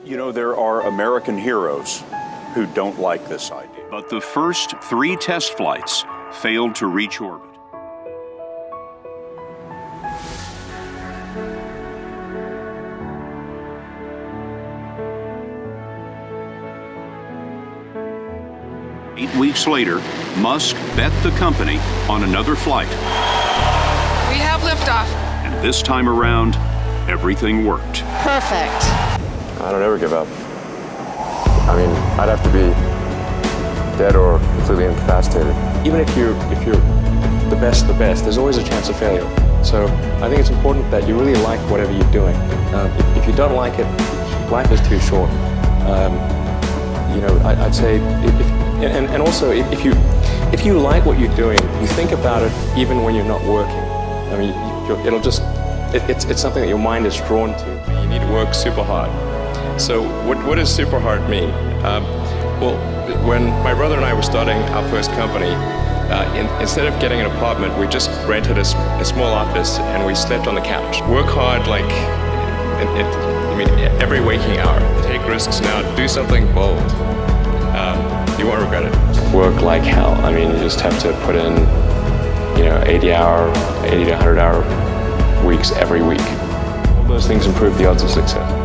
You know, there are American heroes who don't like this idea. But the first 3 test flights failed to reach orbit. Eight weeks later, Musk bet the company on another flight. We have liftoff. And this time around, everything worked. Perfect. I don't ever give up. I mean, I'd have to be dead or completely incapacitated. Even if you're the best, there's always a chance of failure. So I think it's important that you really like whatever you're doing. If you don't like it, life is too short. I'd say, and also if you like what you're doing, you think about it even when you're not working. I mean, it's something that your mind is drawn to. You need to work super hard. So what does super hard mean? Well, when my brother and I were starting our first company, instead of getting an apartment, we just rented a small office and we slept on the couch. Work hard, every waking hour. Take risks now. Do something bold. You won't regret it. Work like hell. I mean, you just have to put in, 80 to 100 hour weeks every week. All those things improve the odds of success.